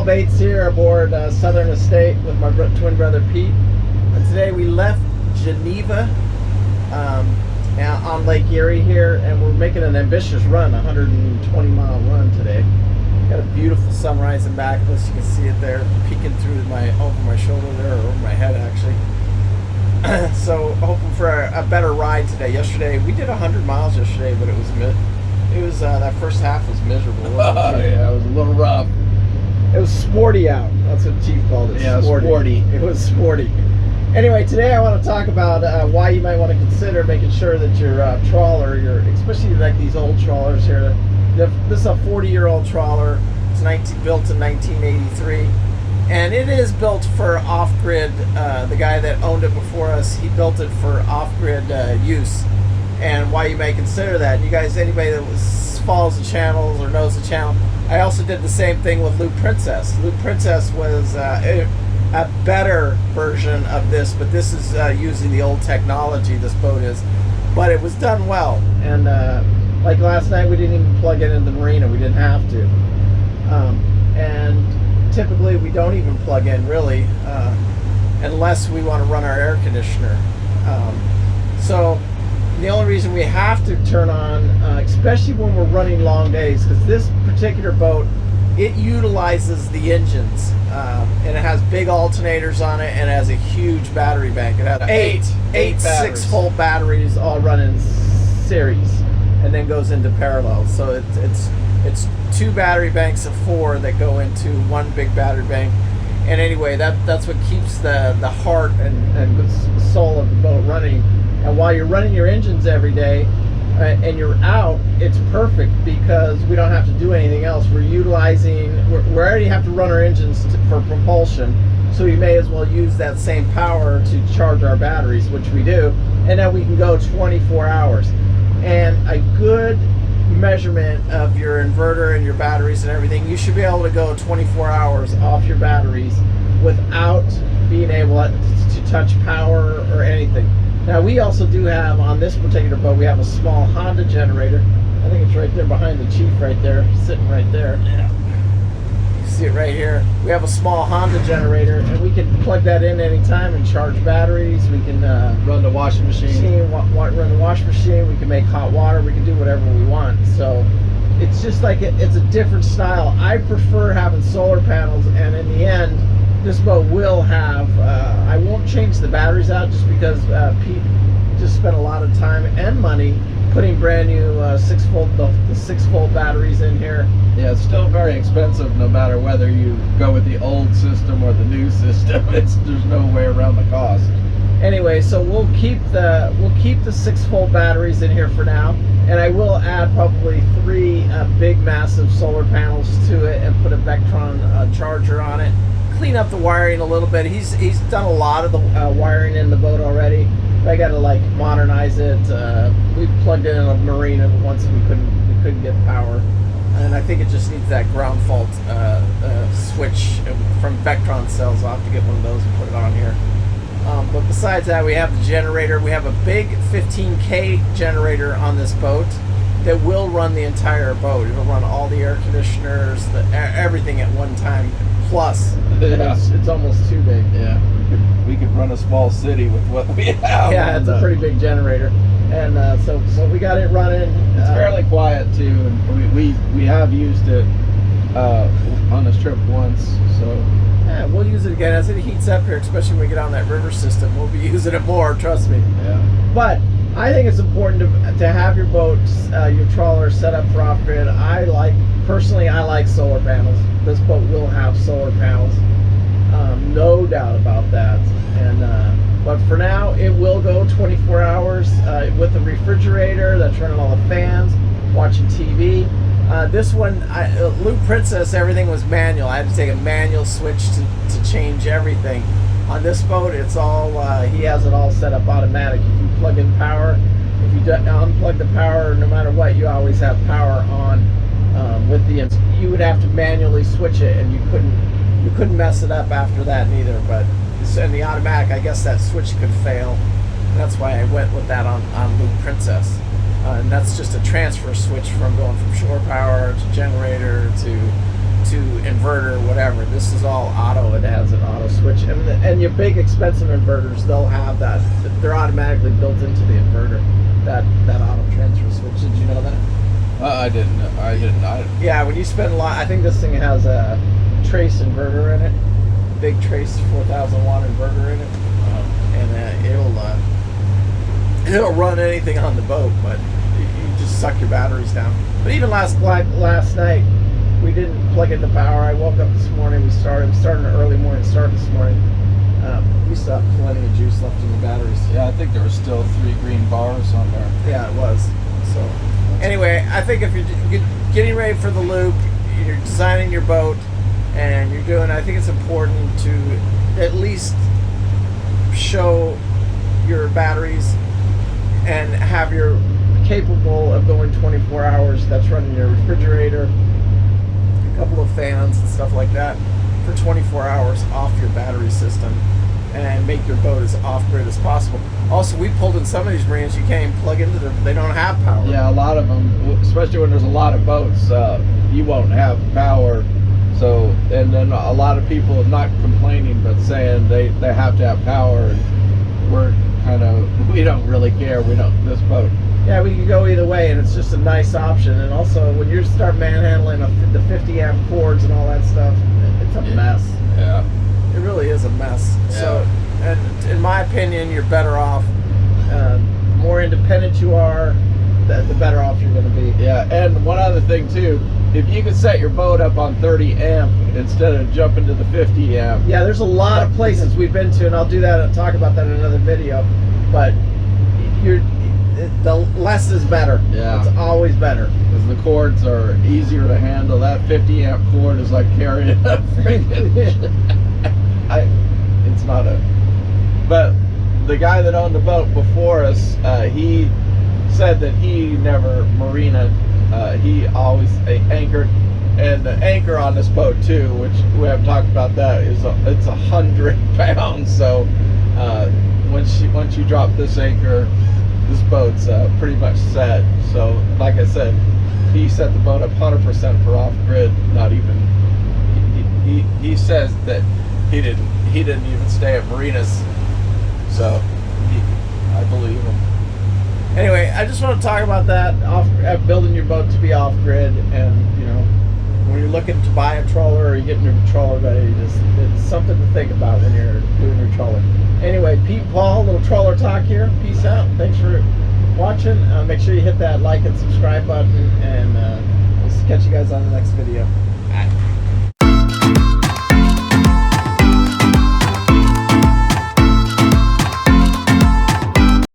Paul Bates here aboard Southern Estate with my twin brother Pete. And today we left Geneva on Lake Erie here, and we're making an ambitious run, a 120-mile run today. Got a beautiful sunrise in back of us. You can see it there peeking through over my shoulder there, or over my head actually. So hoping for a better ride today. Yesterday we did 100 miles yesterday, but it was that first half was miserable. Yeah, it was a little rough. It was sporty out. That's what Chief called it. Yeah, sporty. It was sporty. Anyway, today I want to talk about why you might want to consider making sure that your trawler, especially like these old trawlers here. This is a 40-year-old trawler. It's built in 1983, and it is built for off-grid. The guy that owned it before us, he built it for off-grid use. And why you may consider that. You guys, anybody that follows the channels or knows the channel, I also did the same thing with Loop Princess. Loop Princess was a better version of this, but this is using the old technology, this boat is. But it was done well. And like last night, we didn't even plug it into the marina. We didn't have to. And typically, we don't even plug in, really, unless we want to run our air conditioner. So the only reason we have to turn on, especially when we're running long days, because this particular boat, it utilizes the engines, and it has big alternators on it, and it has a huge battery bank. It has eight 6-volt batteries all run in series, and then goes into parallel. So it's 2 battery banks of 4 that go into one big battery bank. And anyway, that's what keeps the heart and soul of the boat running. And while you're running your engines every day and you're out, it's perfect because we don't have to do anything else. We already have to run our engines for propulsion, so we may as well use that same power to charge our batteries, which we do, and then we can go 24 hours. And a good measurement of your inverter and your batteries and everything, you should be able to go 24 hours off your batteries without being able to touch power or anything. Now, we also do have, on this particular boat, we have a small Honda generator. I think it's right there behind the Chief right there, sitting right there. Yeah. You see it right here. We have a small Honda generator, and we can plug that in anytime and charge batteries. We can run the washing machine. Run the washing machine. We can make hot water. We can do whatever we want. So it's just like it's a different style. I prefer having solar panels, and in the end, this boat will have, I won't change the batteries out just because Pete just spent a lot of time and money putting brand new 6-volt batteries in here. Yeah, it's still very expensive no matter whether you go with the old system or the new system. There's no way around the cost. Anyway, so we'll keep the 6-volt batteries in here for now, and I will add probably 3 big massive solar panels to it and put a Vectron charger on it. Clean up the wiring a little bit. He's done a lot of the wiring in the boat already. I got to like modernize it. We plugged in a marina once we couldn't get power, and I think it just needs that ground fault switch from Vectron cells. I'll have to get one of those and put it on here. But besides that, we have the generator. We have a big 15K generator on this boat that will run the entire boat. It'll run all the air conditioners, everything at one time. Plus, yeah. It's almost too big. Yeah, we could run a small city with what we have. Yeah, it's a pretty big generator, and so we got it running. It's fairly quiet too, and we have used it on this trip once, so yeah, we'll use it again as it heats up here, especially when we get on that river system. We'll be using it more, trust me. Yeah. But I think it's important to have your boat, your trawler set up for off-grid. Personally, I like solar panels. This boat will have solar panels, no doubt about that. And but for now, it will go 24 hours with the refrigerator that's running all the fans, watching TV. This one, Loop Princess, everything was manual. I had to take a manual switch to change everything. On this boat, it's all he has it all set up automatic. If you plug in power, if you unplug the power, no matter what, you always have power on. With you would have to manually switch it, and you couldn't mess it up after that neither. But in the automatic, I guess that switch could fail. And that's why I went with that on Loop Princess. And that's just a transfer switch from going from shore power to generator to to inverter, whatever. This is all auto. It has an auto switch, and your big expensive inverters, they'll have that. They're automatically built into the inverter. That auto transfer switch. Did you know that? I didn't. Yeah, when you spend a lot, I think this thing has a trace inverter in it, big trace 4,000 watt inverter in it, and it'll run anything on the boat, but you just suck your batteries down. But even last night, we didn't plug in the power. I woke up this morning. We started an early morning start this morning. We still have plenty of juice left in the batteries. Yeah, I think there were still 3 green bars on there. Yeah, it was. So anyway, I think if you're getting ready for the loop, you're designing your boat, and you're doing, I think it's important to at least show your batteries and have your capable of going 24 hours. That's running your refrigerator, a couple of fans and stuff like that for 24 hours off your battery system, and make your boat as off-grid as possible. Also, we pulled in some of these marinas, you can't even plug into them. They don't have power. Yeah, a lot of them, especially when there's a lot of boats, you won't have power. So, and then a lot of people are not complaining, but saying they have to have power. And we're we don't really care. This boat. Yeah, we can go either way, and it's just a nice option. And also, when you start manhandling the 50 amp cords and all that stuff, it's a mess. Yeah. It really is a mess. Yeah. So, and in my opinion, you're better off. More independent you are, the better off you're going to be. Yeah, and one other thing too, if you could set your boat up on 30 amp instead of jumping to the 50 amp. Yeah, there's a lot of places we've been to, and I'll do that and talk about that in another video. But the less is better. Yeah. It's always better. Because the cords are easier to handle. That 50 amp cord is like carrying a freaking it's not a. But the guy that owned the boat before us, he said that he never marinaed. He always anchored, and the anchor on this boat too, which we haven't talked about, that it's 100 pounds. So once you drop this anchor, this boat's pretty much set. So like I said, he set the boat up 100% for off-grid. Not even. He says that he didn't even stay at marinas. So I believe him. Anyway, I just want to talk about that, building your boat to be off-grid, and when you're looking to buy a trawler or you're getting your trawler ready, it's something to think about when you're doing your trawler. Anyway, Pete, Paul, little trawler talk here. Peace out. Thanks for watching. Make sure you hit that like and subscribe button, and we'll catch you guys on the next video. Bye.